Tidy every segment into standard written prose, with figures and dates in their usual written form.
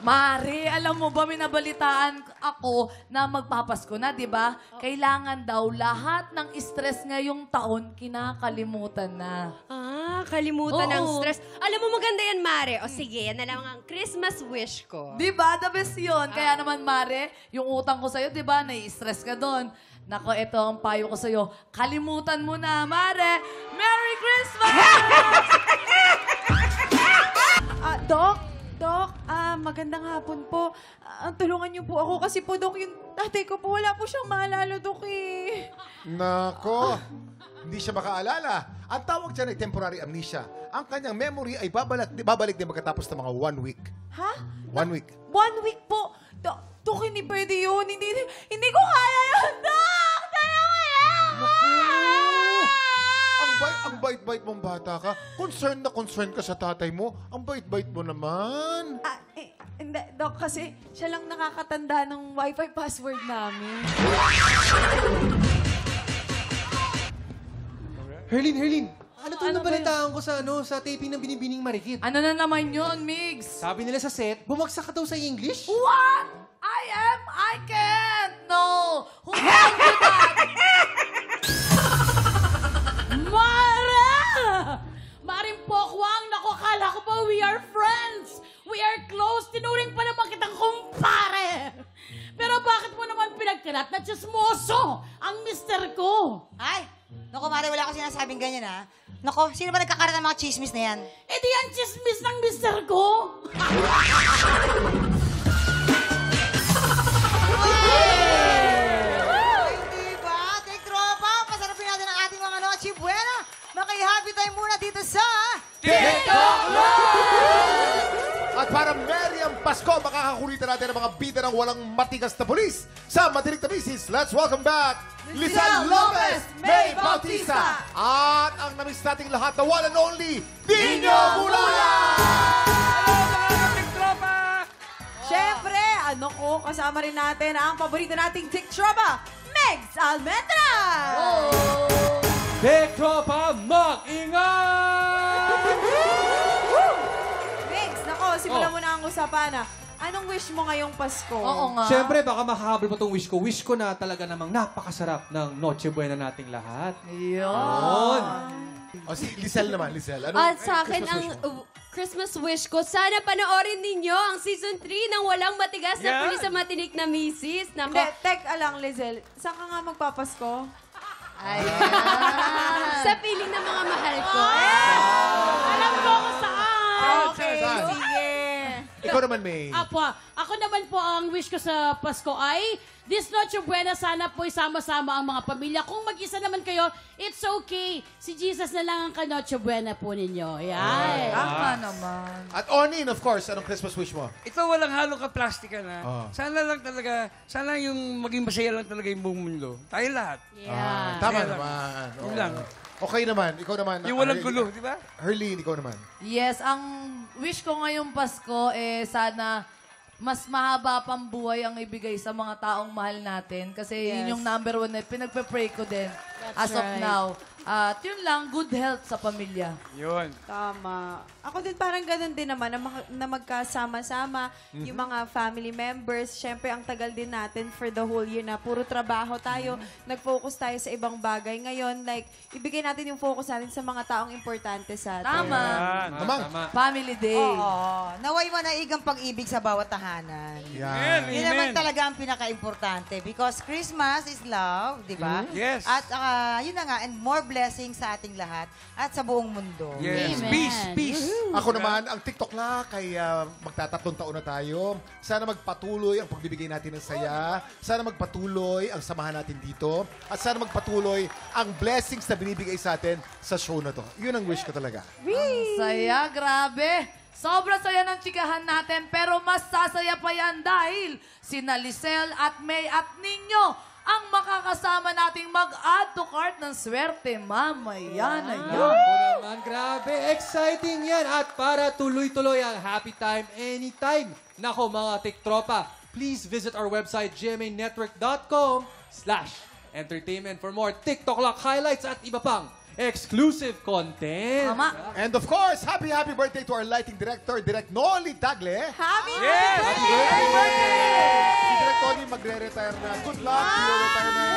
Mari, alam mo ba, minabalitaan ako na magpapasko na, di ba? Kailangan daw lahat ng stress ngayong taon kinakalimutan na. Kalimutan ng Oo. stress. Alam mo, maganda yan, Mare. O sige, yan na lang ang Christmas wish ko. Di ba? The best yun. Kaya naman, Mare, yung utang ko sa'yo, di ba? Nai-stress ka doon. Nako, ito ang payo ko sa'yo. Kalimutan mo na, Mare. Merry Christmas! Doc, magandang hapon po. Tulungan niyo po ako kasi po, Doc, yung tatay ko po, wala po siyang maalala, Doc, eh. Nako, hindi siya makaalala. Ang tawag dyan ay temporary amnesia. Ang kanyang memory ay babalik din magkatapos ng mga 1 week. Ha? 1 week. 1 week po. Doc, hindi pwede yun. Hindi ko kaya yun, Doc! Tulungan Ang bait-bait mong bata ka. Concerned na concerned ka sa tatay mo. Ang bait-bait mo naman. Hindi, Doc, kasi siya lang nakakatanda ng Wi-Fi password namin. Herlin, ano to Ano ba nabalitaan ko sa taping ng Binibining Marikit? Ano na naman yun, Migs? Sabi nila sa set, bumagsak ka daw sa English? What? I can't! No! Who told you that? Mara! Maring Pokwang, naku, akala ko pa we are friends. We are close. Tinuring pa naman kitang kumpare. Pero bakit mo naman pinagkalat na chismoso ang mister ko? Ay! Naku, Mare, wala ko sinasabing ganyan, ha? Naku, sino ba nagkakaroon ng mga chismis na yan? Eh di yan chismis ng mister ko. Ay, diba? Take tropa, pasarapin natin ang ating mga Noche Buena. Maki-happy time muna dito sa... At para merry ang Pasko, makakakulitan natin ang mga bida ng walang matigas na pulis. Sa Matinik na Misis, let's welcome back Lizelle Lopez, May Bautista, at ang namiss nating lahat na one and only, Dino Mulaya! Siyempre, kasama rin natin ang paborito nating tiktropa, Megs Almendra! Big Tropa, mag-ingat! Megs, simulan mo na ang usapan, Anong wish mo ngayong Pasko? Oo nga. Siyempre, baka makahabol pa tong wish ko. Wish ko na talaga namang napakasarap ng Noche Buena nating lahat. Yun. O si Lizelle naman, Lizelle. At sa akin, Christmas ang wish mo? Christmas wish ko, sana panoorin ninyo ang season 3 ng Walang Matigas na Pulis sa Matinik na Misis. Nako, Hindi, lang, Lizelle. Saan ka nga magpapasko? sa piling ng mga mahal ko. Alam ko kung saan. Okay, Saan? sige. Ikaw naman, May. Ako naman po ang wish ko sa Pasko ay this Noche Buena, sana po isama-sama ang mga pamilya. Kung mag-isa naman kayo, it's okay. Si Jesus na lang ang ka-Noche Buena po ninyo. Yan. Tama naman. At Onin, of course, anong Christmas wish mo? Ito walang halong ka-plastika na. Sana lang talaga, sana yung maging masaya lang talaga yung buong mundo. Tayo lahat. Yeah. Tama Kaya lang. naman. Yun lang. Okay naman, ikaw naman. Yung walang gulo, di ba? Herlin, ikaw naman. Yes, ang wish ko ngayong Pasko, sana mas mahaba pang buhay ang ibigay sa mga taong mahal natin. Kasi yun yung number 1 na pinagpe-pray ko din as of now. At yun lang, good health sa pamilya. Yun. Tama. Ako din parang ganun din naman na magkasama-sama yung mga family members. Siyempre, ang tagal din natin for the whole year na puro trabaho tayo. Nag-focus tayo sa ibang bagay. Ngayon, ibigay natin yung focus natin sa mga taong importante sa atin. Tama. Tama. Family Day. Oo. Naway manaigang pag-ibig sa bawat tahanan. Yan. Yun naman talaga ang pinaka-importante because Christmas is love, di ba? Yes. At yun na nga, and more blessings sa ating lahat at sa buong mundo. Yes. Amen. Peace. Ako naman, ang TikTok la, kay magtatatlong taon na tayo. Sana magpatuloy ang pagbibigay natin ng saya. Sana magpatuloy ang samahan natin dito. At sana magpatuloy ang blessings na binibigay sa atin sa show na to. Yun ang wish ko talaga. Ang saya, grabe. Sobrang saya ng chikahan natin, pero mas sasaya pa yan dahil sina Lizelle at May at Ninyo ang makakasama nating mag-add to cart ng swerte mamaya na yan. Ako naman, grabe. Exciting yan. At para tuloy-tuloy ang happy time anytime. Nako mga tiktropa, please visit our website gmanetwork.com/entertainment for more TikTok Lock highlights at iba pang exclusive content. Tama. And of course, happy birthday to our lighting director, Direk Noli Tagle. Happy Yes! Happy birthday! Si Direk Noli magre-retire na. Good luck to your retirement.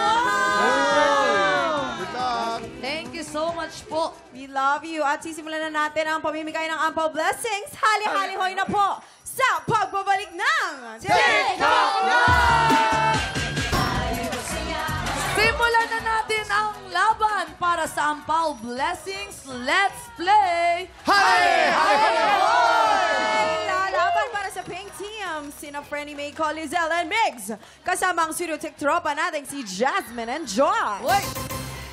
Good luck. Thank you so much po. We love you. At sisimulan na natin ang pamimigay ng Ampaw Blessings. Hali-hali-hoy na po sa pagbabalik ng TikTok Simulan na natin ang laban para sa Ampaw Blessings. Let's play! Lalaban para sa Pink Team, sina Frenny May, Colizel, and Migs. Kasama ang studio tech tropa natin si Jasmine and Joy. Uy!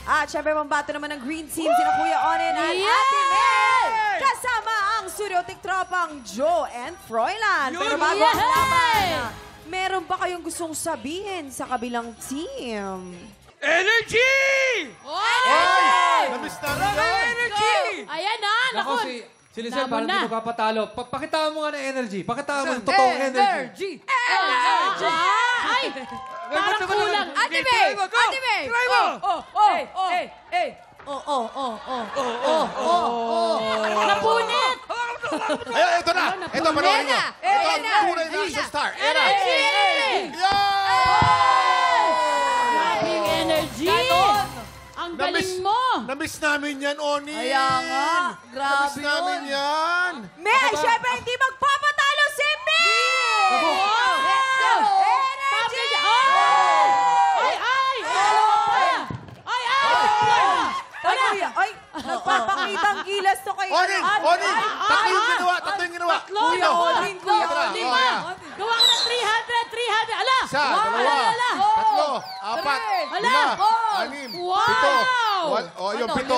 At syempre, pambato naman ng Green Team, sina Kuya Onin at Ate May. Kasama ang studio tech tropang Joe and Froilan. Pero bago ang laban, meron ba kayong gustong sabihin sa kabilang team? Energy! Namiss namin yun. Energy! Ayan na, Nako, naku. si Lizelle Labo parang na. hindi mapapatalo. Pakitaan mo nga ng energy. Pakitaan mo ng totoong energy. Ay! Parang kulang. Ate May! Ate May! Try mo! Napunit! Ay, ito na. Ito, panoorin nyo. Ito ang tunay na action star. Era. Grabing energy! Ganon. Ang galing mo! Namiss namin yan, Oni. Kaya nga, grabe Namiss namin yun. yan. May, syempre, hindi magpapatalo si May! Sabi niya, ay! Ay, kuya, ay, nagpapakita ang gilas to kay... Oni! Tatlo yung ginawa. Kuya Onin, Kuya Onin. Lima! Gawa ko ng 300! Ala! Isa, dalawa, tatlo, apat, Ala! lima, Oh! anim, Wow! pito. Yung Ano, pito.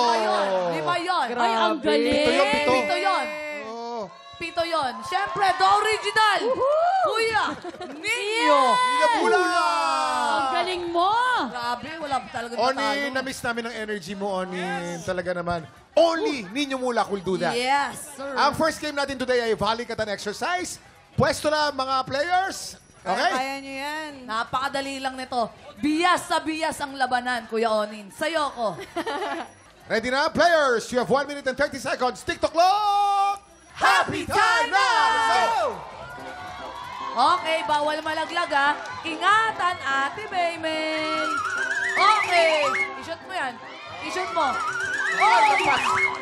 Lima yun. Ay, ang galing! Pito yun, pito. Pito yun. Oh. Pito yun. Siyempre, the original. Kuya, Ninyo. Hindi pula. Ang galing mo! Grabe, wala pa talaga Oni, natalo. na-miss namin ang energy mo, Oni. Talaga naman. Only Ninyo Mula could do that. Yes, sir. Ang first game natin today ay Volley Katan Exercise. Pwesto na mga players. Okay? Kaya niyo yan. Napakadali lang nito. Biyas sa biyas ang labanan, Kuya Onin. Sa'yo ko. Ready na, players? You have 1 minute and 30 seconds. TikTok clock! Happy time now! Let's go! Okay, bawal malaglag ha. Ingatan, Ate Maymay. Okay. I-shoot mo yan. I-shoot mo. Oh,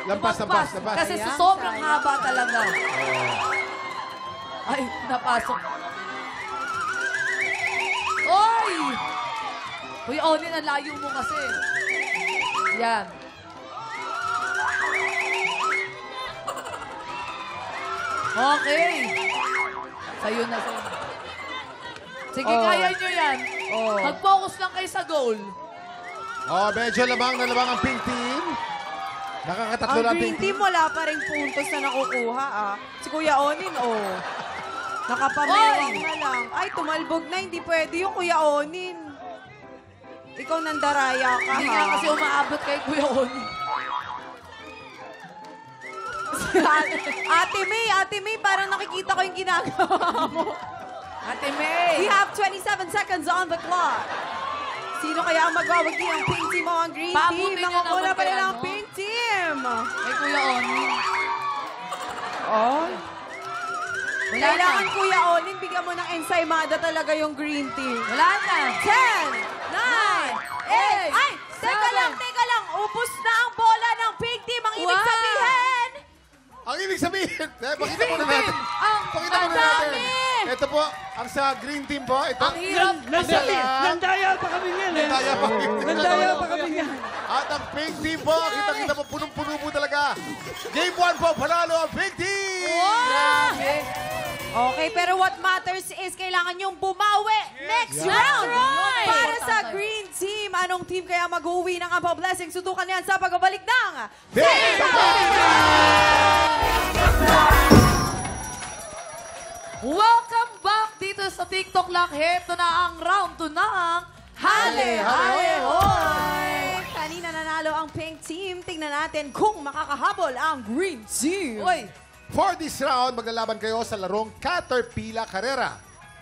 Lampas. Kasi sa sobrang haba talaga. Ay, napasok. Oy! Kuya Onin, ang layo mo kasi. Yan. Okay. Sa'yo na, sa'yo. Sige, kaya nyo yan. Mag-focus lang kayo sa goal. Oh, medyo labang na labang ang pink team. Nakakatatlo Ang na ang Green pink Team, team. wala pa rin puntos na nakukuha, ah. Si Kuya Onin, nakapamerong na lang. Ay, tumalbog na. Hindi pwede yung Kuya Onin. Ikaw nandaraya ka, Hindi ha? nga kasi umaabot kay Kuya Onin. Ate May, parang nakikita ko yung ginagawa mo. Ate May! We have 27 seconds on the clock. Sino kaya ang magwawagi ang pink team o ang green Pabutin team? nyo Nakakuna naman pa kay rin ang ano? pink team. Kay Kuya Onin. Oh. Wala Kailangan na. Kuya Onin, bigyan mo ng ensaymada talaga yung green team. Wala na. 10, 9, 8, ay! Teka lang, ubus na ang bola ng pink team. Ang ibig Wow. sabihin, Ang ibig sabihin, pakita muna natin. Pakita ang muna natin. dami. Ito po, ang sa green team po. Ito. Ang hirap. Nandaya pa kami niyan eh. Nandaya pa kami. Nandaya pa kami niyan. At ang pink team po, kita po, punong-puno po talaga. Game 1 po, panalo ang pink team! Grabe. okay, pero what matters is kailangan yung bumawi next round. right. Para sa green team, anong team kaya mag-uwi ng Ampaw Blessing? Sutukan yan sa pagbabalik ng Welcome back dito sa TikTok Lock. Heto na ang round 2 ng Hale Hale Hoy! Kanina nanalo ang pink team. Tingnan natin kung makakahabol ang green team. Uy, For this round, maglalaban kayo sa larong Caterpillar Carrera.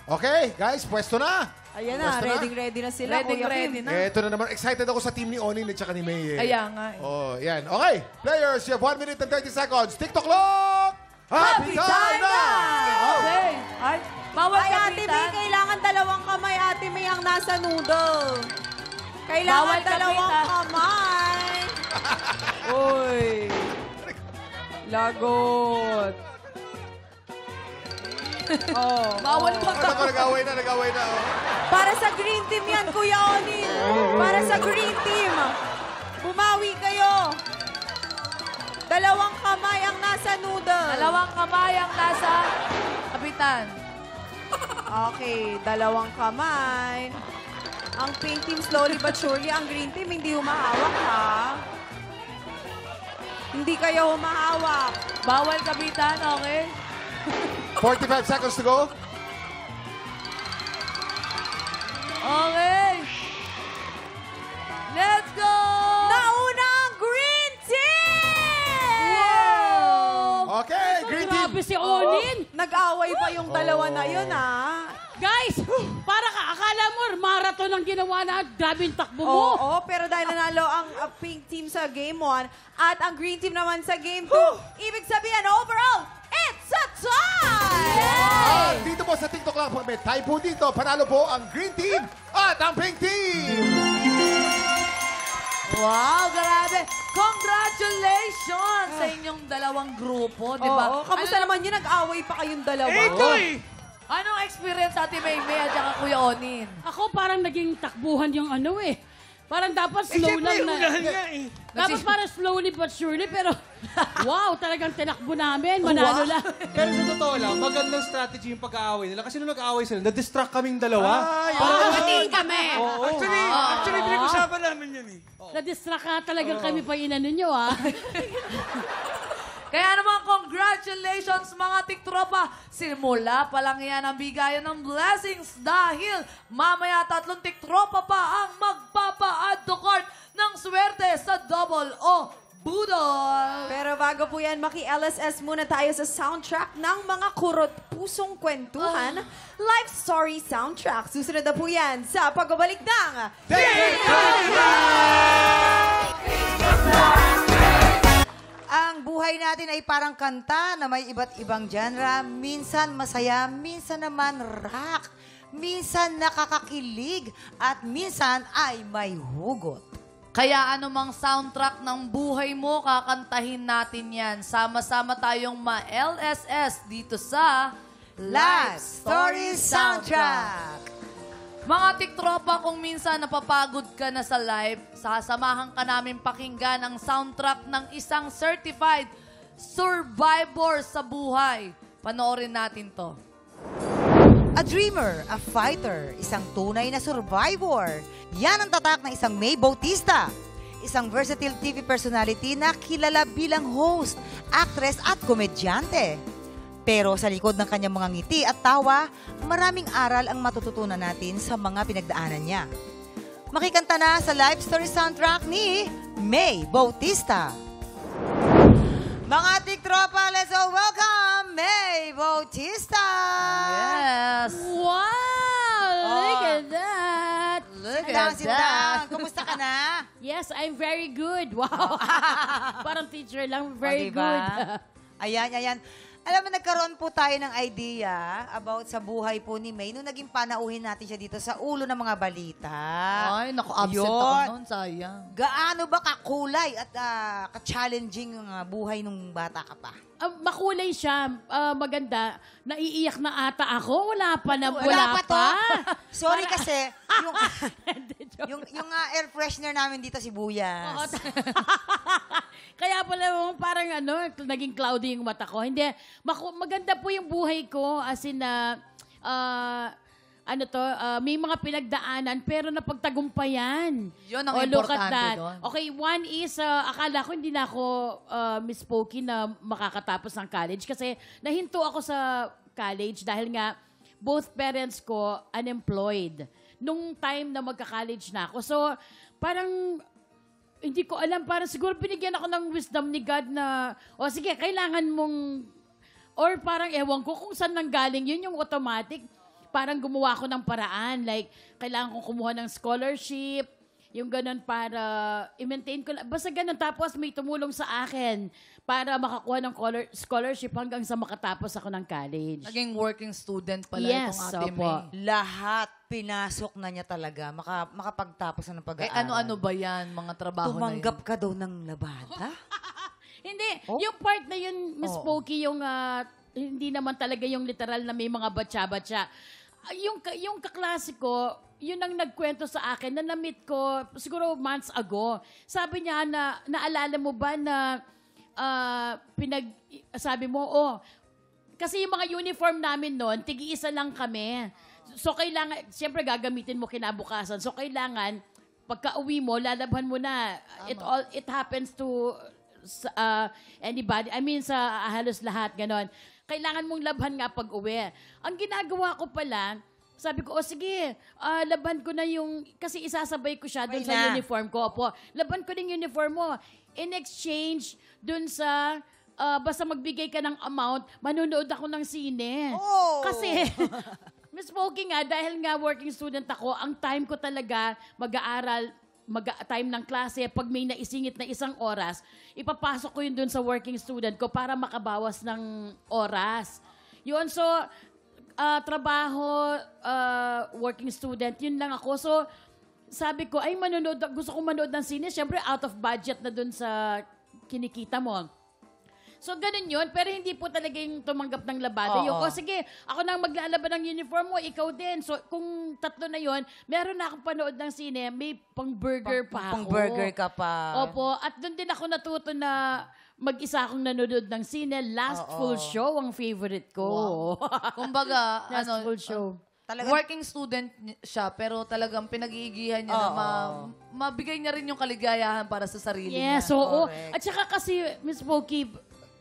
Okay, guys, pwesto na. Ayan na, Basta na? ready na sila. Ready, Kuya ready Kim. na. Ito na naman. Excited ako sa team ni Onin at saka ni May. Kaya nga. Oh, yan. Okay. Players, you have 1 minute and 30 seconds. TikTok clock! Happy time na! Okay. Ay, bawal Ay, Ate May, kapitan. kailangan dalawang kamay, Ate May, ang nasa noodle. Kailangan Bawal dalawang kapitan. kamay. Uy. Lagot. Oh. Bawal Ako, nag-away na. Oh. Para sa green team yan, Kuya Onin. Para sa green team. Bumawi kayo. Dalawang kamay ang nasa noodle. Dalawang kamay ang nasa kapitan. Okay, dalawang kamay. Ang pink team slowly but surely, ang green team hindi humahawak, ha? Hindi kayo humahawak. Bawal kapitan, okay? 45 seconds to go. Okay. Let's go! Nauna ang green team! Wow! Okay, green team. Grabe si Onin. Nag-away pa yung dalawa na yun, ha? Guys, para ka, akala mo, marathon ang ginawa na, grabe yung takbo mo. Oo, pero dahil nanalo ang pink team sa game 1 at ang green team naman sa game 2, ibig sabihin, overall, it's a tie! At dito po sa TikTok lang po, may tie po dito. Panalo po ang green team at ang pink team. Wow, grabe! Congratulations sa inyong dalawang grupo, di ba? Oo, kamusta naman yun? Nag-away pa kayong dalawa. Ito eh! Anong experience Ate Maymay at saka Kuya Onin? Ako parang naging takbuhan yung ano eh. Parang dapat slow lang na. unahan nga eh. Dapat parang slowly but surely, pero wow, talagang tinakbo namin. Manalo lang. Pero sa totoo lang, magandang strategy yung pag-aaway nila. Kasi nung nag-aaway sila, na-distract kaming dalawa. Pating kami. Actually, pinag-usapan namin yan eh. Na-distract ka talagang kami pa inano nyo, ah. Kaya naman, congratulations mga tiktropa. Simula pa lang yan ang bigayan ng blessings dahil mamaya 3 tiktropa pa ang magpapa-add to cart ng swerte sa Double O Budol. Pero bago po yan, maki-LSS muna tayo sa soundtrack ng mga kurot pusong kwentuhan. Life Story Soundtrack. Susunod na po yan sa pagbabalik ng Ang buhay natin ay parang kanta na may iba't ibang genre. Minsan masaya, minsan naman rock. Minsan nakakakilig, at minsan ay may hugot. Kaya anumang soundtrack ng buhay mo, kakantahin natin yan. Sama-sama tayong ma-LSS dito sa Life Story Soundtrack. Mga tiktropa, kung minsan napapagod ka na sa live, sasamahan ka namin pakinggan ang soundtrack ng isang certified survivor sa buhay. Panoorin natin to. A dreamer, a fighter, isang tunay na survivor. Yan ang tatak ng isang May Bautista. Isang versatile TV personality na kilala bilang host, actress at komedyante. Pero sa likod ng kanyang mga ngiti at tawa, maraming aral ang matututunan natin sa mga pinagdaanan niya. Makikanta na sa Life Story Soundtrack ni May Bautista. Mga tiktropa, let's all welcome May Bautista! Yes! Wow! Look at that! Look Sindang. Kumusta ka na? Yes, I'm very good. Wow! Parang teacher lang, very O, diba? good. Ayan. Alam mo, nagkaroon po tayo ng idea about sa buhay po ni May nung naging panauhin natin siya dito sa ulo ng mga balita. Ay, naku, absent Yun. ako noon, sayang. Gaano ba kakulay at ka-challenging ang buhay nung bata ka pa? Makulay siya, maganda. Naiiyak na ata ako. Wala pa. Wala pa to. Sorry kasi, yung air freshener namin dito si Buyas. Kaya pala parang naging cloudy yung mata ko. Hindi, maganda po yung buhay ko as in may mga pinagdaanan pero napagtagumpayan. Yun ang Look at importante that. doon. Okay, one is, akala ko hindi na ako misspoken na makakatapos ng college kasi nahinto ako sa college dahil nga both parents ko unemployed nung time na magka-college na ako. So, parang hindi ko alam, parang siguro binigyan ako ng wisdom ni God na, sige, kailangan mong, or parang ewan ko kung saan nanggaling yun, yung automatic. parang gumawa ko ng paraan. Like, kailangan kong kumuha ng scholarship, yung ganun para i-maintain ko. Basta ganun. Tapos may tumulong sa akin para makakuha ng scholarship hanggang sa makatapos ako ng college. Naging working student pala Yes, itong ate opo. May. Lahat pinasok na niya talaga. Makapagtapos na ng Eh, pag-aaral. ano-ano ba yan, mga trabaho Tumanggap na ka daw ng labada? Hindi. Yung part na yun, Miss Pokey, yung hindi naman talaga yung literal na may mga batsa-batsa. Yung kaklase ko, yun ang nagkwento sa akin na na-meet ko siguro months ago. Sabi niya na, naalala mo ba na sabi mo, kasi yung mga uniform namin noon, tig-iisa lang kami. So, kailangan, siyempre gagamitin mo kinabukasan. So, kailangan, pagka-uwi mo, lalabhan mo na. It happens to anybody. I mean, sa halos lahat, ganon. Kailangan mong labhan nga pag-uwi. Ang ginagawa ko pala, sabi ko, sige, laban ko na yung, kasi isasabay ko siya dun sa uniform ko. Opo, laban ko ng uniform mo. In exchange, dun sa, basta magbigay ka ng amount, manunood ako ng sine. Kasi, Miss Pokey nga, dahil nga working student ako, ang time ko talaga mag-aaral, time ng klase, pag may naisingit na 1 oras, ipapasok ko yun dun sa working student ko para makabawas ng oras. Yun, so, trabaho, working student, yun lang ako. So, sabi ko, ay gusto kong manood ng sine. Siyempre, out of budget na dun sa kinikita mo. So, ganun yun. Pero hindi po talaga yung tumanggap ng labada. Yung, sige, ako nang maglalaban ng uniform mo, ikaw din. So, kung 3 na yun, meron na akong panood ng sine, may pang-burger pa ako. Pang-burger ka pa. Opo. At doon din ako natuto na mag-isa akong nanonood ng sine. Last full show, ang favorite ko. Kumbaga, Last full show. Working student siya, pero talagang pinag-iigihan niya na mabigay niya rin yung kaligayahan para sa sarili niya. Yes, oo. At saka kasi, Miss Pokey,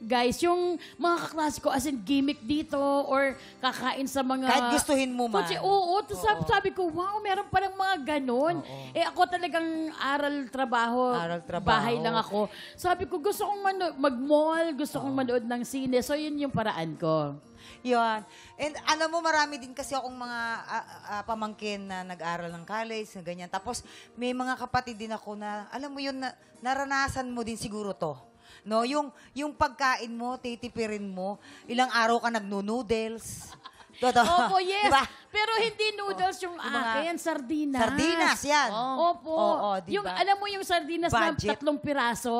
guys, yung mga kaklase ko, as in gimmick dito, or kakain sa mga... Kahit gustuhin mo man. Oo. Sabi ko, wow, meron palang mga ganon. Eh ako talagang aral-trabaho. Bahay lang ako. Sabi ko, gusto kong mag-mall, gusto kong manood ng sine. So, yun yung paraan ko. Yan. And alam mo, marami din kasi akong mga pamangkin na nag-aral ng college, na ganyan. Tapos, may mga kapatid din ako na, alam mo yun, naranasan mo din siguro to. No, yung pagkain mo, titipirin mo, ilang araw ka nagno-noodles. Opo, yes. Diba? Pero hindi noodles yung akin, sardinas. Sardinas, yan. Opo. Diba? Yung, alam mo yung sardinas na Budget. 3 piraso?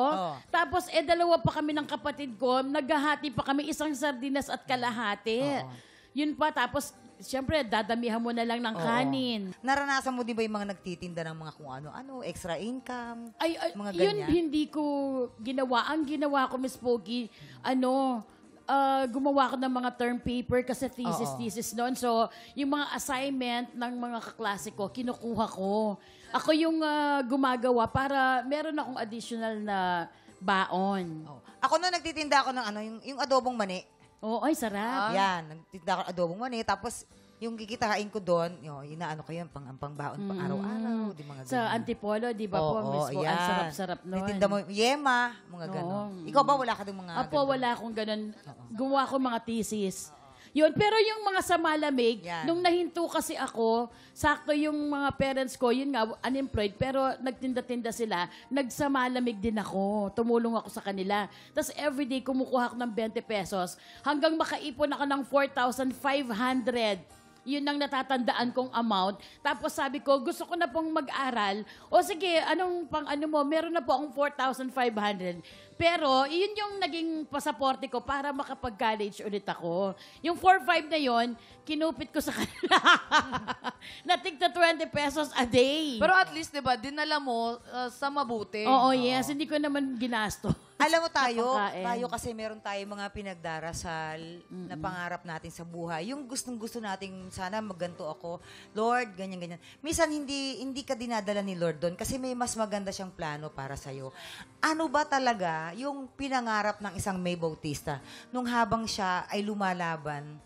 Tapos, 2 pa kami ng kapatid ko. Naghahati pa kami 1 sardinas at kalahati. Yun pa, tapos, siyempre, dadamihan mo na lang ng kanin. Naranasan mo din ba yung mga nagtitinda ng mga kung ano, extra income? Mga Yun ganyan? hindi ko ginawa. Ang ginawa ko, Miss Pokey, gumawa ko ng mga term paper kasi thesis noon. So, yung mga assignment ng mga kaklase ko, kinukuha ko. Ako yung gumagawa para meron akong additional na baon. Ako na nagtitinda ako ng yung adobong mani. Ay, sarap. Yan, nagtitinda ako ng adobong mani. Tapos, yung kikitain ko doon, inaano ko yun, pang-baon, pang araw-araw, di mga Sa ganyan. Antipolo, di ba po, Miss Pokey? Ang sarap-sarap nun. Titinda mo, yema, mga gano'n. Ikaw ba, wala ka din mga Apo, wala akong ganun. Gumawa ko mga thesis. Yun, pero yung mga sa malamig, nung nahinto kasi ako, sakto yung mga parents ko, yun nga, unemployed, pero nagtinda-tinda sila, nagsamalamig din ako. Tumulong ako sa kanila. Tapos everyday, kumukuha ako ng 20 pesos hanggang makaipon ako ng 4,500. Yun ang natatandaan kong amount. Tapos sabi ko, gusto ko na pong mag-aral. O sige, meron na po akong 4,500. Pero, yun yung naging pasaporte ko para makapag-college ulit ako. Yung 4,500 na yun, kinupit ko sa kanila. Natigta 20 pesos a day. Pero at least, di ba, dinala mo sa mabuti. Oo, yes. Hindi ko naman ginasto. Alam mo tayo Napakain. kasi meron tayong mga pinagdarasal na pangarap natin sa buhay. Yung gustong-gusto nating sana magganto ako. Lord, ganyan-ganyan. Minsan hindi ka dinadala ni Lord doon kasi may mas maganda siyang plano para sa'yo. Ano ba talaga yung pinangarap ng isang May Bautista nung habang siya ay lumalaban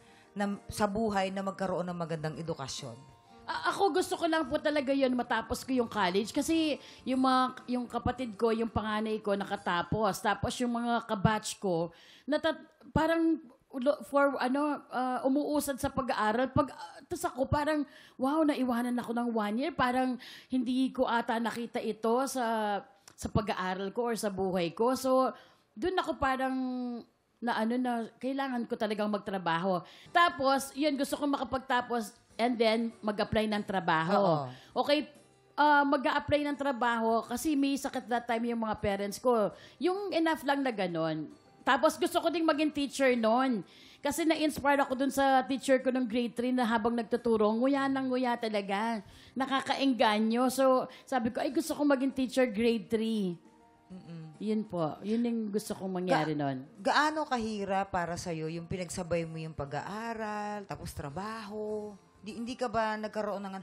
sa buhay na magkaroon ng magandang edukasyon? Ako gusto ko lang po talaga yun matapos ko yung college kasi yung kapatid ko, yung panganay ko nakatapos. Tapos yung mga kabatch ko, parang umuusad sa pag-aaral. Tapos ako parang, wow, naiwanan ako ng 1 year. Parang hindi ko ata nakita ito sa pag-aaral ko or sa buhay ko. So, doon ako parang na kailangan ko talagang magtrabaho. Tapos, yun, gusto ko makapagtapos and then mag-apply ng trabaho. Okay, mag-a-apply ng trabaho kasi may sakit that time yung mga parents ko. Yung enough lang na ganon. Tapos gusto ko ding maging teacher noon. Kasi na-inspire ako dun sa teacher ko ng grade 3 na habang nagtuturo, nguya ng nguya talaga. Nakakaengganyo. So, sabi ko, ay gusto ko maging teacher grade 3. Yun po. Yun yung gusto kong mangyari noon. Gaano kahirap para sa'yo yung pinagsabay mo yung pag-aaral, tapos trabaho? Hindi ka ba nagkaroon ng,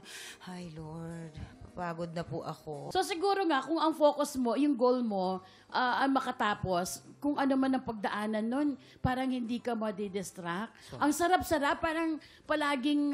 ay Lord, pagod na po ako. So siguro nga, kung ang focus mo, yung goal mo, ang makatapos, kung ano man ang pagdaanan nun, parang hindi ka madi-distract. Ang sarap-sarap, parang palaging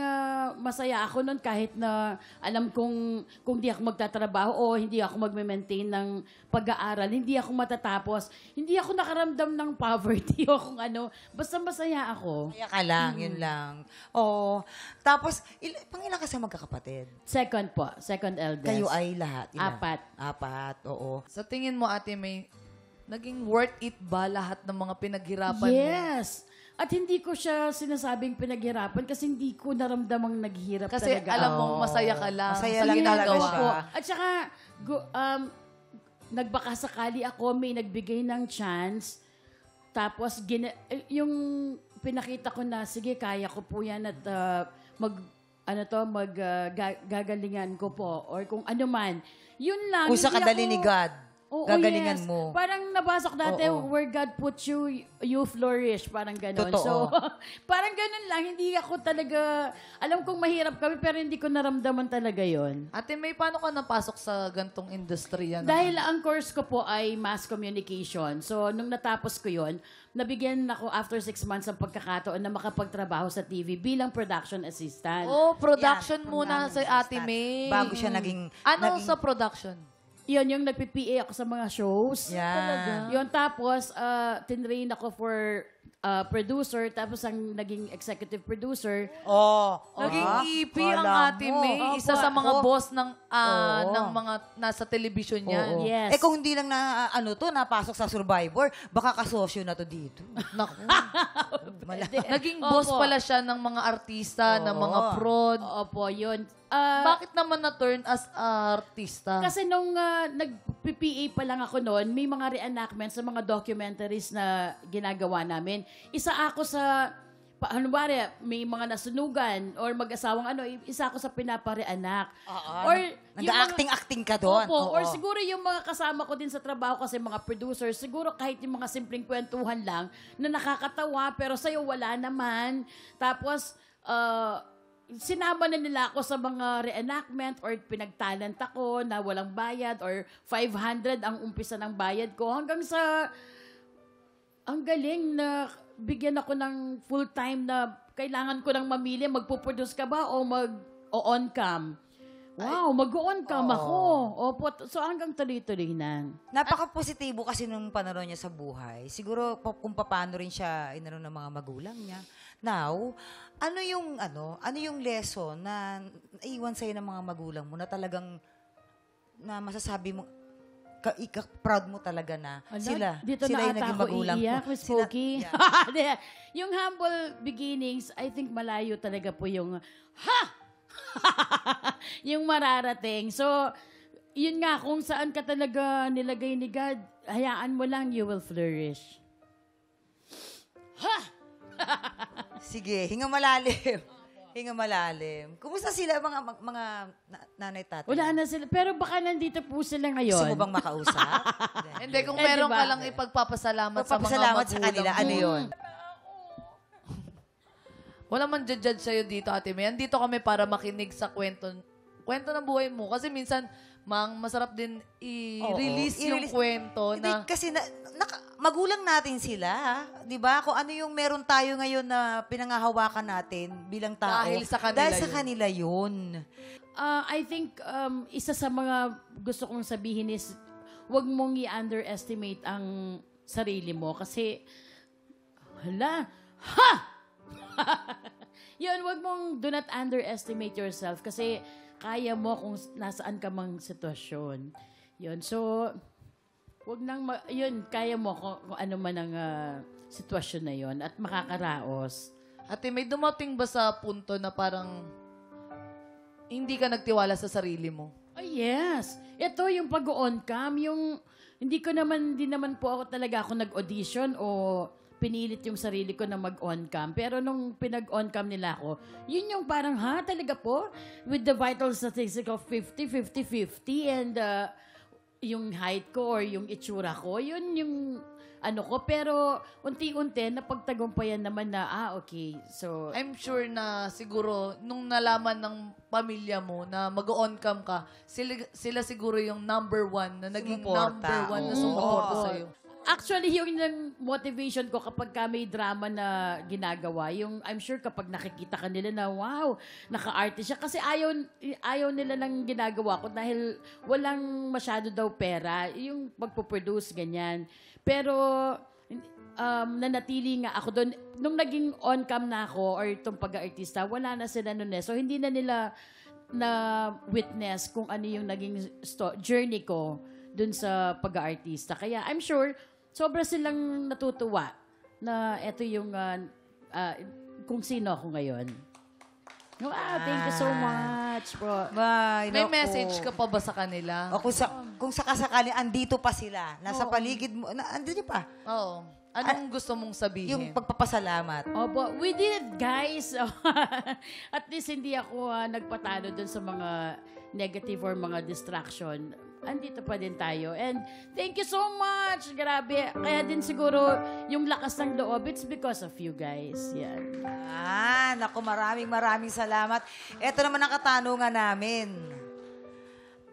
masaya ako nun kahit na alam kung di ako magtatrabaho o hindi ako magme-maintain ng pag-aaral, hindi ako matatapos, hindi ako nakaramdam ng poverty o kung ano, basta masaya ako. Kaya ka lang, yun lang. Oo. Tapos, pangilan ka sa magkakapatid? Second po, second eldest. Kayo ay lahat? Ilan? 4. 4, oo. Sa tingin mo, Ate May, naging worth it ba lahat ng mga pinaghirapan mo? Yes. At hindi ko siya sinasabing pinaghirapan kasi hindi ko naramdamang naghihirap Kasi talaga. alam mong masaya ka lang Masaya sa lang talaga ginagawa. siya. Opo. At saka, nagbaka sakali ako, may nagbigay ng chance. Tapos, yung pinakita ko na, sige, kaya ko po yan at gagalingan ko po. Or kung ano man. Yun lang. Kung sa hindi kadali ako- ni God, Oo, gagalingan yes. mo. Parang nabasa ko dati, Oo. where God put you, you flourish. Parang gano'n. Totoo. So, parang gano'n lang. Hindi ako talaga, alam kong mahirap kami, pero hindi ko naramdaman talaga yon. Ate May, paano ka napasok sa gantong industriya? Dahil ang course ko po ay mass communication. So, nung natapos ko yon, nabigyan ako after 6 months ng pagkakataon na makapagtrabaho sa TV bilang production assistant. Oh, production Yan, muna sa Ate May. Bago siya naging... Ano sa production? Yun, yung nagpi-PA ako sa mga shows. Yan. Yun, tapos, tinrain ako for producer, tapos ang naging executive producer. Naging EP ang Alam Ate mo. May. Isa sa mga boss ng mga nasa television yan. Yes. Eh kung hindi lang napasok sa Survivor, baka kasosyo na to dito. Naku. Hindi. Naging boss Opo. pala siya ng mga artista, ng mga prod. Opo, yun. Bakit naman na-turn as artista? Kasi nung nag-PPA pa lang ako noon, may mga reenactments sa mga documentaries na ginagawa namin. Isa ako sa, halimbawa, may mga nasunugan or mag-asawang isa ako sa pinapa-reenact. Or yung Nag-acting-acting ka doon. Opo, or siguro yung mga kasama ko din sa trabaho kasi mga producers, siguro kahit yung mga simpleng kwentuhan lang na nakakatawa pero sa'yo wala naman. Tapos, sinama na nila ako sa mga reenactment or pinagtalent ako na walang bayad or 500 ang umpisa ng bayad ko hanggang sa ang galing na bigyan ako ng full-time na kailangan ko nang mamili, magpuproduce ka ba o mag-on-cam? Wow, mag-on-cam ako. Opo, so hanggang tuloy-tuloy na. Napaka-positibo kasi nung panahon niya sa buhay. Siguro kung paano rin siya inano ng mga magulang niya. Now, ano yung lesson na naiwan sa'yo ng mga magulang mo na talagang na masasabi mo proud mo talaga na sila Dito yung na ata naging ako magulang mo. iiyak, Miss Sila- Pokey. Yeah. Yung humble beginnings, I think malayo talaga po yung yung mararating. So, yun nga, kung saan ka talaga nilagay ni God, hayaan mo lang, you will flourish. Sige, hinga malalim. Hinga malalim. Kumusta sila mga nanay tatay? Wala na sila. Pero baka nandito po sila ngayon. Gusto mo bang makausap? Hindi, kung meron diba? ka lang ipagpapasalamat sa mga Papasalamat magulang sa kanila. Ano mo. yun? Wala man judge sa'yo dito, Ate May. Andito kami para makinig sa kwento ng buhay mo. Kasi minsan, masarap din i-release yung kwento Hindi, na... kasi magulang natin sila, 'di ba? Kung ano yung meron tayo ngayon na pinangahawakan natin bilang tao. Dahil sa kanila Dahil sa yun. kanila yun. I think isa sa mga gusto kong sabihin is huwag mong i-underestimate ang sarili mo kasi Ha! Yun, wag mong do not underestimate yourself kasi kaya mo kung nasaan ka mang sitwasyon. Yun, so, wag nang, yun, kaya mo kung ano man ang sitwasyon na yun at makakaraos. Ate, may dumating ba sa punto na parang hindi ka nagtiwala sa sarili mo? Oh, yes. Ito yung pag-on cam, yung hindi naman po ako talaga ako nag-audition o pinilit yung sarili ko na mag-on cam. Pero nung pinag-on cam nila ako, yun yung parang, talaga po? With the vital statistic of 50-50-50 and yung height ko or yung itsura ko, yun yung ano ko. Pero unti-unti, napagtagumpayan naman na, okay. So, I'm sure na siguro, nung nalaman ng pamilya mo na mag-on cam ka, sila siguro yung number one na naging Sumuporta. number one na sumuporta sa'yo. actually, yung motivation ko kapag may drama na ginagawa, yung I'm sure kapag nakikita ka nila na, wow, naka-artist siya. Kasi ayaw nila ng ginagawa ko dahil walang masyado daw pera. Yung pagpo-produce, ganyan. Pero, nanatili nga ako doon. Nung naging on-cam na ako or itong pag-artista, wala na sila noon eh. So, hindi na nila na witness kung ano yung naging journey ko dun sa pag-aartista. Kaya I'm sure, sobra silang natutuwa na ito yung kung sino ako ngayon. Wow, thank you so much, bro. May message ka pa ba sa kanila? O kung sakasakali, andito pa sila. Nasa paligid mo. Andito pa. Oo. Anong gusto mong sabihin? Yung pagpapasalamat. Opo, we did, guys. At least hindi ako nagpatalo dun sa mga negative or mga distraction. Andito pa din tayo. And thank you so much. Grabe. Kaya din siguro yung lakas ng loob, it's because of you guys. Yan. Naku, maraming salamat. Ito naman ang katanungan namin.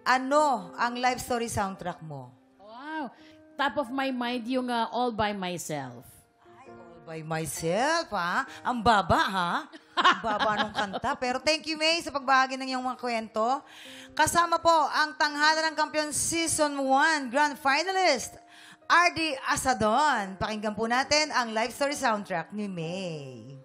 Ano ang life story soundtrack mo? Wow. Top of my mind yung All By Myself. All by myself, ha? Ang baba, ha? Ang baba nung kanta. Pero thank you, May, sa pagbahagi ng iyong mga kwento. Kasama po ang Tanghalan ng Kampiyon Season 1 Grand Finalist, RD Asadon. Pakinggan po natin ang life story soundtrack ni May.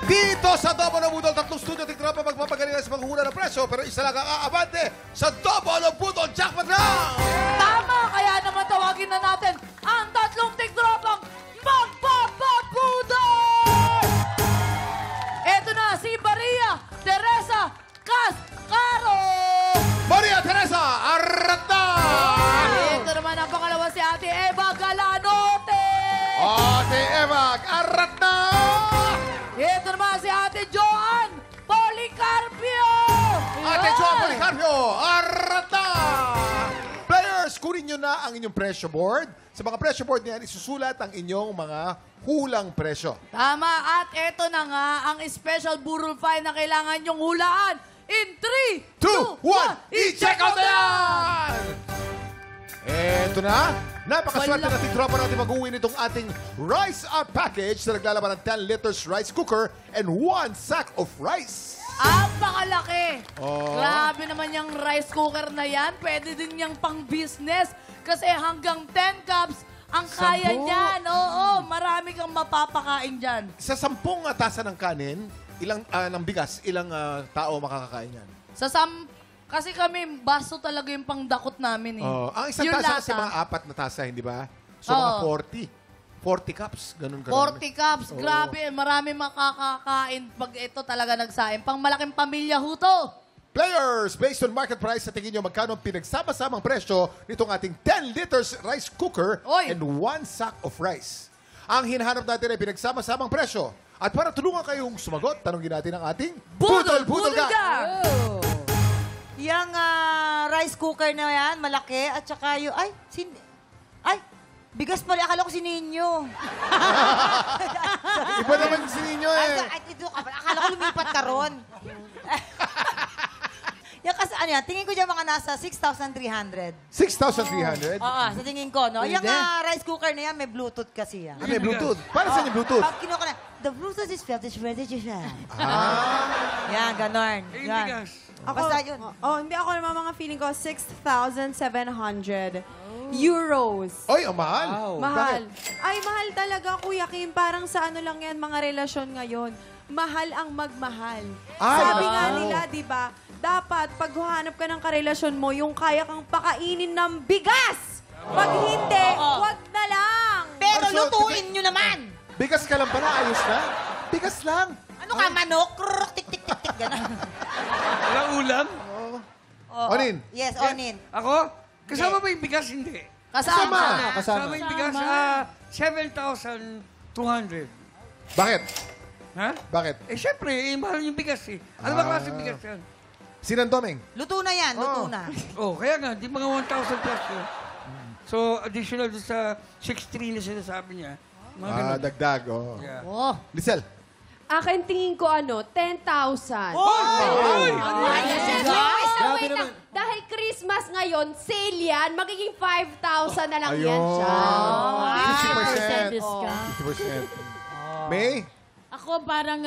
Dito sa Double ng Budol, tatlong studio tigtropa magpapagalingan sa panghula ng presyo, pero isa lang ang aabante sa Double ng Budol Jackpot Round! Tama! Kaya naman tawagin na natin ang tatlong tigtropang magpapabudol! Ito na si Maria Teresa Cascaro! Maria Teresa Arata! Ito naman ang pangalawa si Ate Eva Galanote! Ate Eva Arata! Ito naman si Ate Joan Policarpio! Ate Joan Policarpio Arata! Players, kunin nyo na ang inyong presyo board. Sa mga presyo board niyan, isusulat ang inyong mga hulang presyo. Tama, at ito na nga ang special burol file na kailangan nyong hulaan. In 3, 2, 1, i-check out na yan! Eto na. Napakaswerte na titropa natin mag-uwi nitong ating Rice Up Package na naglalaman ng 10 liters rice cooker and 1 sack of rice. Ang pakalaki. Oh. Grabe naman yung rice cooker na yan. Pwede din yung pang-business. Kasi hanggang 10 cups ang kaya niyan. Oo, marami kang mapapakain dyan. Sa 10 tasa ng kanin, ilang ng bigas, ilang tao makakakain yan? Kasi kami, baso talaga yung pangdakot namin eh. Ang isang Yung tasa kasi lata. mga 4 na tasa, hindi ba? So mga 40 cups, ganun karami. 40 cups, Oo. grabe. Marami makakakain pag ito talaga nagsaing. Pang malaking pamilya ho to. Players, based on market price, sa tingin nyo magkano ang pinagsama-samang presyo nitong ating 10 liters rice cooker Oy. and 1 sack of rice. Ang hinahanap natin ay pinagsama-samang presyo. At para tulungan kayong sumagot, tanongin natin ang ating Budol Gang. Gang! Yang rice cooker na yan, malaki, at saka yung, Bigas pala, akala ko si Ninyo. Iba naman si Ninyo eh. Ay, ito ka pala. Akala ko lumipat ka ron. Yan kasi, ano yan, tingin ko dyan mga nasa 6,300. 6,300? Oo, sa tingin ko, no? Pwede. Yung rice cooker na yan, may Bluetooth kasi yan. Ah, may Bluetooth. Para saan yung Bluetooth? Pag kinuha ka na, the Bluetooth is felt, is ready to share. Ah. Yan, ganon. Eh, Yan. bigas. Basta yun. Hindi ako naman mga feeling ko, 6,700 euros. Oy, ang mahal. Wow. Mahal. Bakit? Ay, mahal talaga, Kuya Kim. Parang sa ano lang yan, mga relasyon ngayon. Mahal ang magmahal. Ay, Sabi nga wow. nila, di ba, dapat pag huhanap ka ng karelasyon mo, yung kaya kang pakainin ng bigas. Pag hindi, wag na lang. Pero Ano, so, lutuin nyo naman. Bigas ka lang pala, ayos na. Bigas lang. Ano ka, manok? Krrrr, tik, tik, tik, tik, gano'n. Walang ulam? Oo. Onin. Yes, onin. Ako? Kasama ba yung bigas? Hindi. Kasama. Kasama yung bigas, 7,200. Bakit? Ha? Bakit? Eh, syempre, mahal yung bigas eh. Ano ba klase bigas yan? Sinandoming. Luto na yan, luto na. Oh, kaya nga, di mga 1,000 plus yun. So, additional doon sa 6,300 na sinasabi niya. Mga ganun. Dagdag. Oh. Yeah. Oh. Lisel. Akin tingin ko 10,000. Ay! Grabe naman. Dahil Christmas ngayon, sale yan, magiging 5,000 na lang yan Ayun. siya. 50%. 50% discount. 50%. May? Ako parang,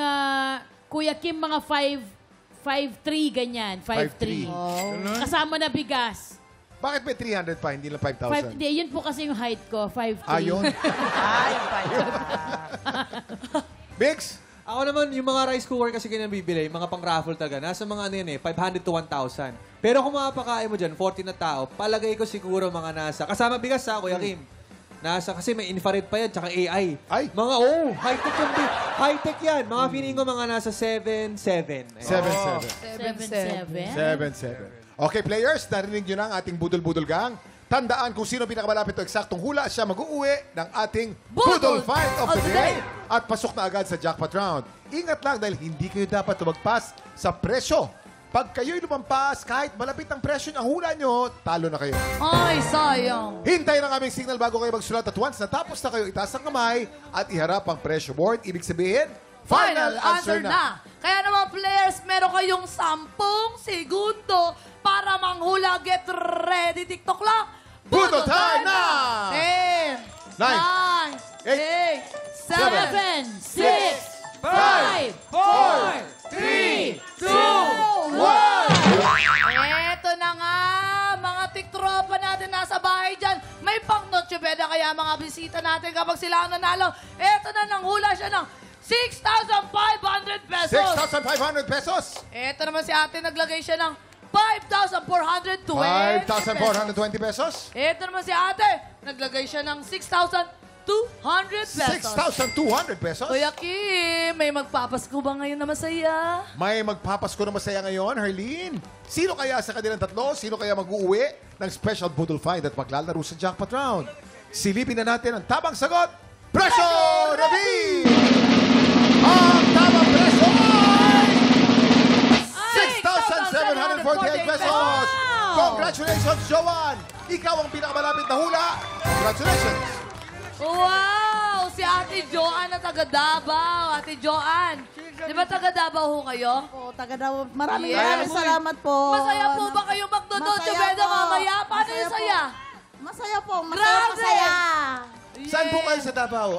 Kuya Kim, mga 5'3", ganyan. 5'3". 5'3". Kasama na bigas. Bakit may 300 pa, hindi lang 5,000? Hindi, yun po kasi yung height ko, 5'3". Ayun. Ay, pa yun. Biggs? Ako naman, yung mga rice cooker kasi kinabibili, mga pang-raffle talaga, nasa mga ano yan eh, 500 to 1,000. Pero kung mapakain mo dyan, 40 na tao, palagay ko siguro mga nasa, kasama bigas ha, Kuya Kim. Nasa, kasi may infrared pa yan, tsaka AI. Ay. Mga, high-tech yan. High-tech yan. Mga feeling ko mga nasa 7-7. 7-7. 7-7. Okay, players, narinig nyo na ang ating budol-budol gang. Tandaan kung sino pinakamalapit o eksaktong hula, siya mag-uuwi ng ating Budol Fight of the Day. At pasok na agad sa jackpot round. Ingat lang dahil hindi kayo dapat tumagpas sa presyo. Pag kayo'y lumampas, kahit malapit ang presyo ang hula nyo, talo na kayo. Ay, sayang. Hintayin ang aming signal bago kayo magsulat at once natapos na kayo, itaas ang kamay at iharap ang pressure board. Ibig sabihin, final answer na. Kaya naman, players, meron kayong 10 segundo para manghula. Get ready, TikTok lang. Budol time na! 10, 9, 8, 7, 7, 6, 5, 4, 3, 2, 1. Eto na nga, mga tiktropa natin nasa bahay dyan. May pang Noche Buena, kaya mga bisita natin kapag sila ang nanalo. Eto na, nanghula siya ng 6,500 pesos. 6,500 pesos. Eto naman si ate, naglagay siya ng 5,420. 5,420 pesos. Eto naman si ate, naglagay siya ng 6,200 pesos. 6,200 pesos. Kuya Kim, may magpapasko ba ngayon na masaya? May magpapasko na masaya ngayon, Herlene. Sino kaya sa kanilang tatlo? Sino kaya mag-uuwi ng special Budol Find at maglalaro sa jackpot round? Silipin na natin ang tamang sagot. Presyo Reveal! Ang tamang presyo ay 6,748 pesos! Congratulations, Joanne! Ikaw ang pinakamalapit na hula. Congratulations! Wow! Si Ate Joanne na taga Davao. Ate Joanne, di ba taga Davao ho kayo? Po, taga daw. Maraming Yes. maraming salamat po. Masaya po ba kayo magnonoche Masaya beda po. mamaya? Paano yung saya? Masaya po. Masaya, Grabe! masaya. Saan po kayo sa Davao,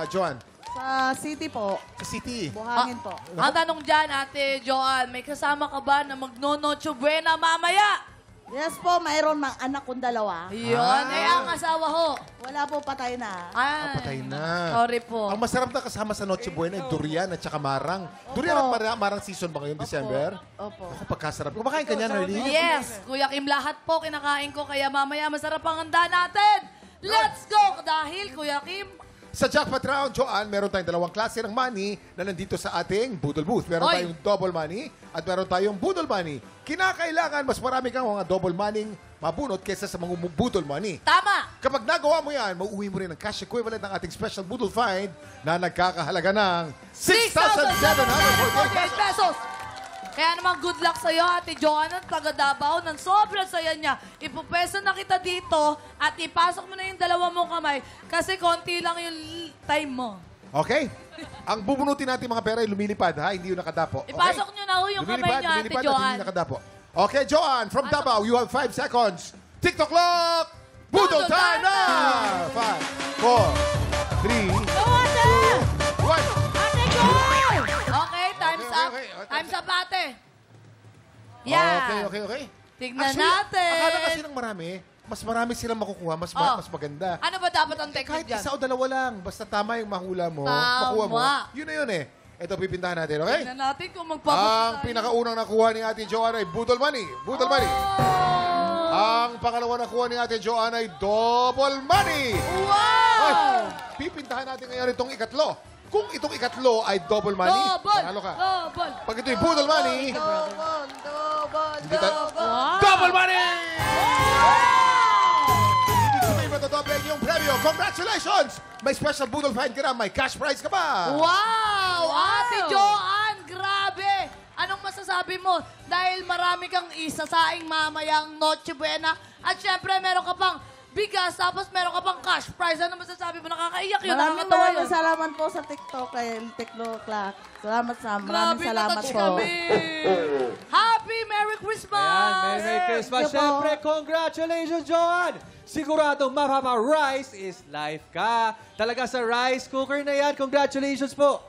Joanne? Sa city po. Sa city. Buhangin po. Ang tanong dyan, Ate Joanne, may kasama ka ba na magnonoche buena mamaya? Yes po, mayroon mga anak kong dalawa. Yun, eh ang asawa ho. Wala po, patay na. Ay, Patay na. sorry po. Ang masarap na kasama sa Noche Buena ay durian at saka marang. Durian at marang season ba ngayong December? Opo. Ako, pagkasarap. Kumakain ka niyan, Arlene? Yes, Kuya Kim, lahat po kinakain ko, kaya mamaya masarap ang handa natin. Let's go! Dahil, Kuya Kim, Sa jackpot round, Joanne, meron tayong dalawang klase ng money na nandito sa ating Budol Booth. Meron Oy. tayong double money at meron tayong Budol money. Kinakailangan mas marami kang mga double money mabunot kaysa sa mga Budol money. tama! Kapag nagawa mo yan, mauuwi mo rin ang cash equivalent ng ating special Budol Find na nagkakahalaga ng 6,748 6,748 pesos. pesos! Kaya naman, good luck sa'yo, Ate Joanna, taga Davao. Nang sobrang saya niya. Ipupwesto na kita dito at ipasok mo na yung dalawa mong kamay kasi konti lang yung time mo. Okay? Ang bubunutin natin mga pera ay lumilipad, ha? Hindi yung nakadapo. Okay? Ipasok nyo na ho yung kamay niyo, Ate lumilipad at Joanne. hindi nakadapo. Okay, Joanne, from Davao, you have 5 seconds. TikTok clock! Budol time na! 5, 4, 3, 2, 1. Ate Joy! Okay, time's up. okay. Time's up, ate. Yeah. Okay. Tignan Actually, natin. akala kasi ng mas marami silang makukuha, mas maganda. Ano ba dapat ang technique Kahit dyan? isa o dalawa lang, basta tama yung mahula mo, Tama. makuha mo. Yun na yun eh. Ito, pipintahan natin, okay? Tignan natin kung magpapasok Ang pinakaunang nakuha ni Ate Joanna ay Budol Money. Budol Money. Ang pangalawa nakuha ni Ate Joanna ay Double Money. Wow! Ay, pipintahan natin ngayon itong ikatlo. Kung itong ikatlo ay Double Money, panalo ka. Double! Pag ito'y Budol Money, Double! Double Money! Ibig sabihin matodoble ang iyong premyo. Congratulations! May special Budol find ka na, may cash prize ka ba? Wow! Ate Joanne, grabe! Anong masasabi mo? Dahil marami kang isasaing mamayang Noche Buena at syempre meron ka pang bigas tapos meron ka pang cash prize. Ano masasabi mo? Nakakaiyak yun. Nakakatawa yun. Maraming salamat po sa TikTok kay TikTok Clock. Salamat sa Grabe, maraming salamat natouch po. kami. Happy Merry Christmas! Ayan, Merry Christmas. Thank you po. Siyempre, congratulations, Joanne! Siguradong mapapa-rice is life ka. Talaga sa rice cooker na yan. Congratulations po.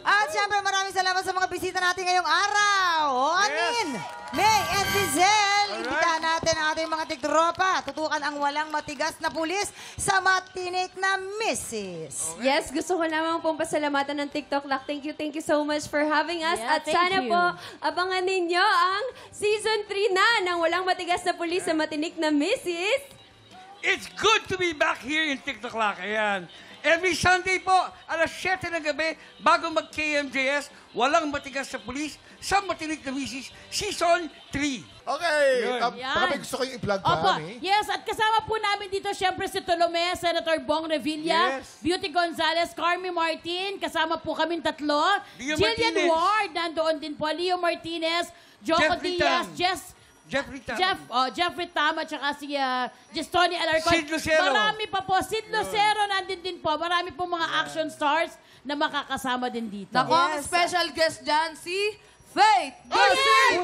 At siyempre, maraming salamat sa mga bisita natin ngayong araw. Onin, May, and Giselle. Imbitahan natin ang ating mga tiktropa. Tutukan ang walang matigas na pulis sa matinik na misis. Yes, gusto ko lamang pong pasalamatan ng TikTok Lock. Thank you so much for having us. Yeah, At thank sana you. po, abangan ninyo ang Season 3 na ng Walang Matigas na Pulis sa Matinik na Misis. It's good to be back here in TikTok Lock. Ayan. Every Sunday po, alas 7 ng gabi, bago mag-KMJS, Walang Matigas sa Pulis sa Matinik na Misis, Season 3. Okay. Yun. Baka may gusto kayong i-plug pa, Opo. Ami? Yes, at kasama po namin dito syempre si Tolome, Senator Bong Revilla, Yes. Beauty Gonzalez, Carmi Martin, kasama po kaming tatlo. Leo Jillian Martinez. Ward, nandoon din po. Leo Martinez, Joko Jeffrey Diaz, Tam. Jeffrey Tam. Jeffrey Tam at saka si Justoni Alarcon. Sid Lucero. Marami pa po. Sid Lucero nandun din po. Marami po mga action stars na makakasama din dito. Nako, ang special guest dyan, si Faith! Yes,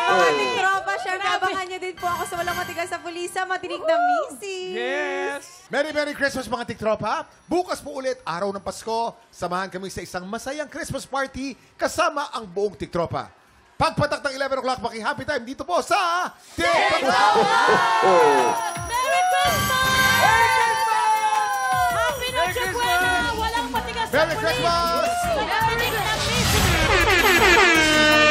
mga tiktropa, syempre abangan niyo din po ako sa Walang Matigas sa Pulisa, Matinik na Misis. Yes. Merry Christmas mga tiktropa. Bukas po ulit, araw ng Pasko. Samahan kami sa isang masayang Christmas party kasama ang buong tiktropa. Pagpatak ng 11 o'clock, maki-happy time dito po sa TikTok! Merry Christmas! Happy Noche Buena! Walang matigas sa Merry pulis! Christmas! Matinik na misis!